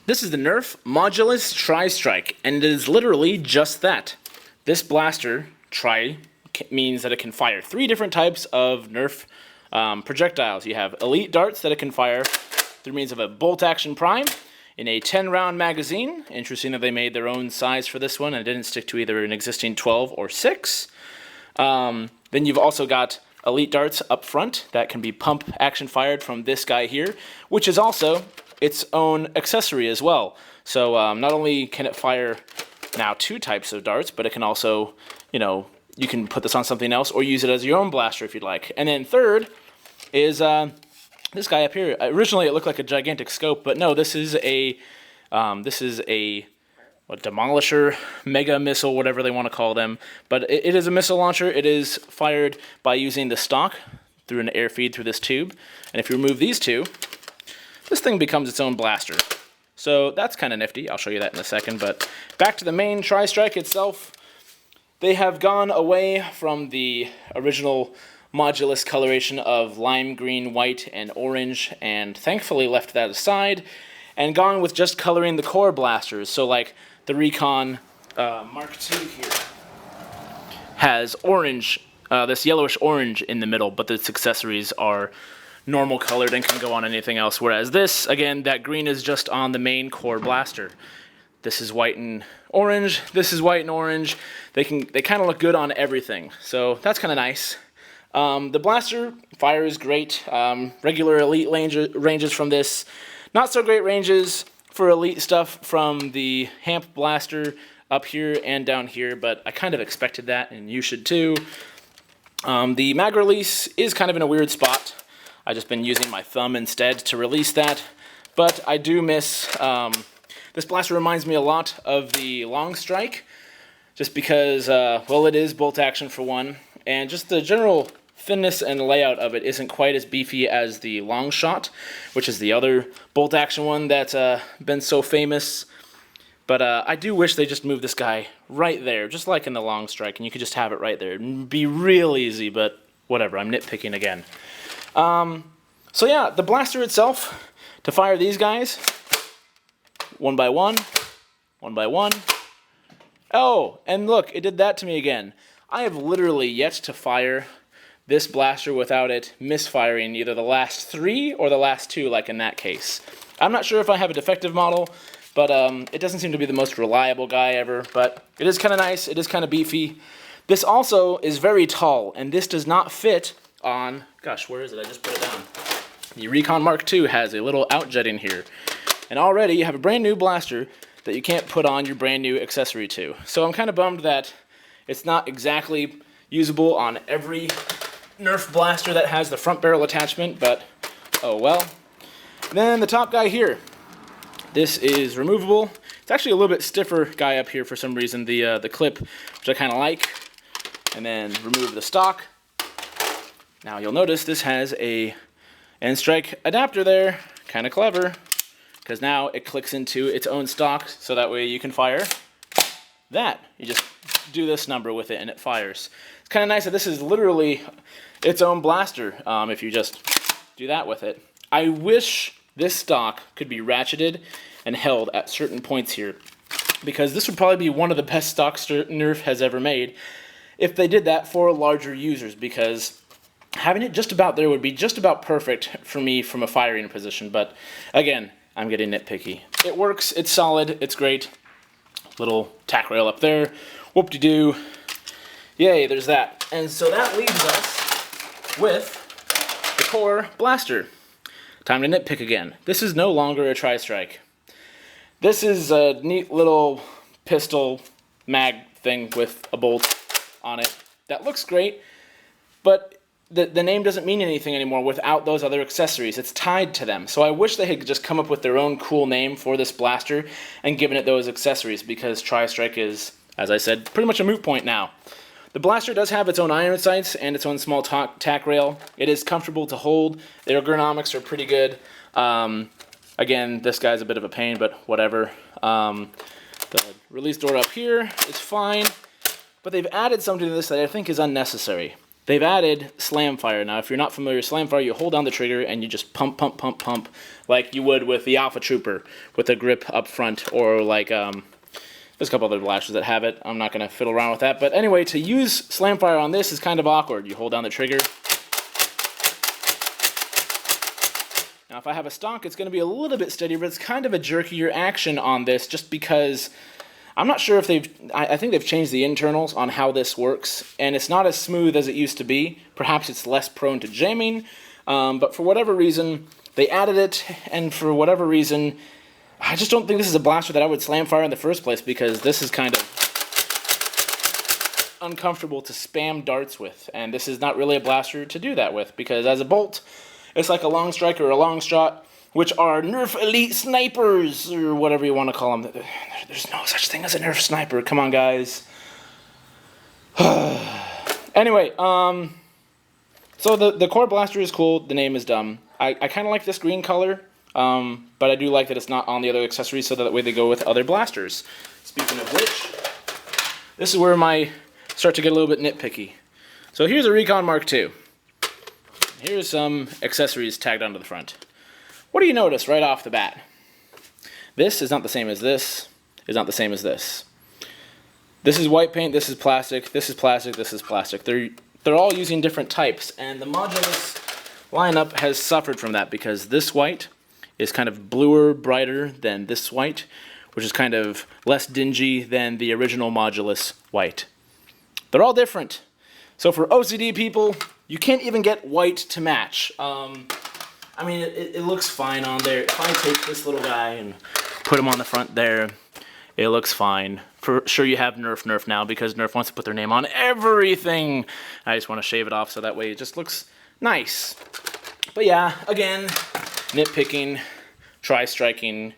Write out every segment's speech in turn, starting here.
This is the NERF Modulus Tri-Strike, and it is literally just that. This blaster, Tri, means that it can fire 3 different types of NERF projectiles. You have elite darts that it can fire through means of a bolt-action prime in a 10-round magazine. Interesting that they made their own size for this one and didn't stick to either an existing 12 or 6. Then you've also got elite darts up front that can be pump action fired from this guy here, which is also its own accessory as well. So not only can it fire now 2 types of darts, but it can also, you can put this on something else or use it as your own blaster if you'd like. And then third is this guy up here. Originally it looked like a gigantic scope, but no, this is a demolisher, mega missile, whatever they want to call them. But it is a missile launcher. It is fired by using the stock through an air feed through this tube. And if you remove these two, this thing becomes its own blaster. So that's kind of nifty. I'll show you that in a second. But back to the main Tri-Strike itself. They have gone away from the original Modulus coloration of lime green, white, and orange, and thankfully left that aside, and gone with just coloring the core blasters. So like the Recon Mark II here has orange, this yellowish orange in the middle, but its accessories are normal colored and can go on anything else, whereas this, again, that green is just on the main core blaster. This is white and orange, this is white and orange. They kind of look good on everything, so that's kind of nice. The blaster fires great. Regular elite ranges from this. Not so great ranges for elite stuff from the Hamp blaster up here and down here, but I kind of expected that, and you should too. The mag release is kind of in a weird spot. I've just been using my thumb instead to release that, but I do miss... this blaster reminds me a lot of the Long Strike, just because, well, it is bolt action for one, and just the general thinness and layout of it isn't quite as beefy as the Long Shot, which is the other bolt action one that's been so famous. But I do wish they just moved this guy right there, just like in the Long Strike, and you could just have it right there. It'd be real easy, but whatever, I'm nitpicking again. So yeah, the blaster itself, to fire these guys, one by one, one by one. Oh, and look, it did that to me again. I have literally yet to fire this blaster without it misfiring either the last 3 or the last 2, like in that case. I'm not sure if I have a defective model, but it doesn't seem to be the most reliable guy ever, but it is kind of nice, it is kind of beefy. This also is very tall, and this does not fit on, gosh, where is it? I just put it down. The Recon Mark II has a little outjetting here, and already you have a brand new blaster that you can't put on your brand new accessory to. So I'm kind of bummed that it's not exactly usable on every NERF blaster that has the front barrel attachment, but oh well. Then the top guy here. This is removable. It's actually a little bit stiffer guy up here for some reason, the clip, which I kind of like. And then remove the stock. Now you'll notice this has a N-Strike adapter there. Kind of clever, because now it clicks into its own stock, so that way you can fire that. You just do this number with it and it fires. It's kind of nice that this is literally its own blaster if you just do that with it. I wish this stock could be ratcheted and held at certain points here, because this would probably be one of the best stocks NERF has ever made if they did that for larger users, because having it just about there would be just about perfect for me from a firing position. But again, I'm getting nitpicky. It works, it's solid, it's great. Little tack rail up there. Whoop-de-doo. Yay, there's that. And so that leaves us with the core blaster. Time to nitpick again. This is no longer a Tri-Strike. This is a neat little pistol mag thing with a bolt on it. That looks great, but the name doesn't mean anything anymore without those other accessories. It's tied to them. So I wish they had just come up with their own cool name for this blaster and given it those accessories, because Tri-Strike is, as I said, pretty much a moot point now. The blaster does have its own iron sights and its own small tack rail. It is comfortable to hold. The ergonomics are pretty good. Again, this guy's a bit of a pain, but whatever. The release door up here is fine, but they've added something to this that I think is unnecessary. they've added Slamfire. Now, if you're not familiar with Slamfire, you hold down the trigger and you just pump, pump, pump, pump, like you would with the Alpha Trooper with the grip up front, or like there's a couple other blasters that have it. I'm not going to fiddle around with that. But anyway, to use Slamfire on this is kind of awkward. You hold down the trigger. Now, if I have a stock, it's going to be a little bit steadier, but it's kind of a jerkier action on this just because I'm not sure if I think they've changed the internals on how this works, and it's not as smooth as it used to be. Perhaps it's less prone to jamming, but for whatever reason, they added it, and for whatever reason, I just don't think this is a blaster that I would Slamfire in the first place, because this is kind of uncomfortable to spam darts with, and this is not really a blaster to do that with, because as a bolt, it's like a long strike or a long shot, which are NERF Elite Snipers, or whatever you want to call them. There's no such thing as a NERF Sniper. Come on, guys. Anyway, so the core blaster is cool. The name is dumb. I kind of like this green color, but I do like that it's not on the other accessories, so that way they go with other blasters. Speaking of which, this is where I start to get a little bit nitpicky. So here's a Recon Mark II. Here's some accessories tagged onto the front. What do you notice right off the bat? This is not the same as this, is not the same as this. This is white paint, this is plastic, this is plastic, this is plastic. They're all using different types, and the Modulus lineup has suffered from that, because this white is kind of bluer, brighter than this white, which is kind of less dingy than the original Modulus white. They're all different. So for OCD people, you can't even get white to match. I mean, it looks fine on there. If I take this little guy and put him on the front there, it looks fine. For sure you have NERF now, because NERF wants to put their name on everything. I just want to shave it off so that way it just looks nice. But yeah, again, nitpicking, tri-striking,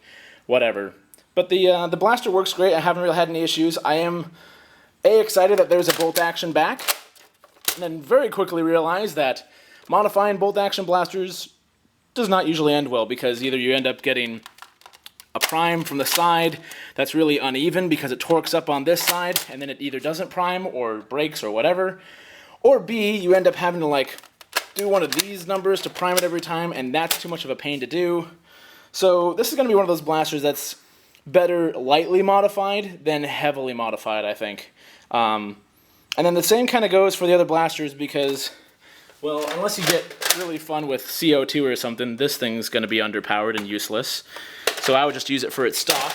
whatever. But the blaster works great. I haven't really had any issues. I am excited that there's a bolt action back, and then very quickly realized that modifying bolt action blasters does not usually end well, because either you end up getting a prime from the side that's really uneven because it torques up on this side and then it either doesn't prime or breaks or whatever, or B, you end up having to like do one of these numbers to prime it every time, and that's too much of a pain to do. So this is going to be one of those blasters that's better lightly modified than heavily modified, I think. And then the same kind of goes for the other blasters, because, well, unless you get really fun with CO2 or something, this thing's going to be underpowered and useless. So I would just use it for its stock.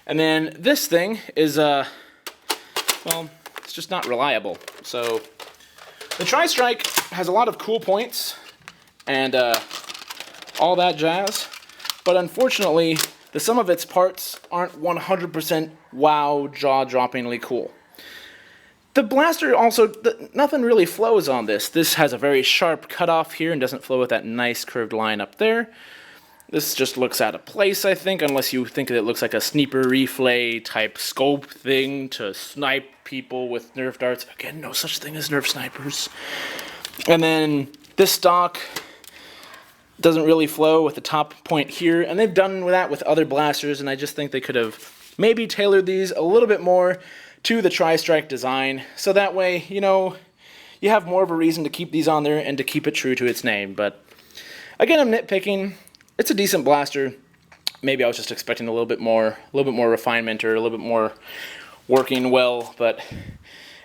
And then this thing is, well, it's just not reliable. So the Tri-Strike has a lot of cool points and all that jazz, but unfortunately, the sum of its parts aren't 100% wow, jaw-droppingly cool. The blaster also, nothing really flows on this. This has a very sharp cutoff here and doesn't flow with that nice curved line up there. This just looks out of place, I think, unless you think that it looks like a sniper reflay type scope thing to snipe people with NERF darts. Again, no such thing as NERF snipers. And then this stock doesn't really flow with the top point here, and they've done that with other blasters, and I just think they could have maybe tailored these a little bit more to the Tri-Strike design, so that way, you know, you have more of a reason to keep these on there and to keep it true to its name. But again, I'm nitpicking. It's a decent blaster. Maybe I was just expecting a little bit more refinement, or a little bit more working well. But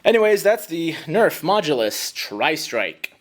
anyways, that's the NERF Modulus Tri-Strike.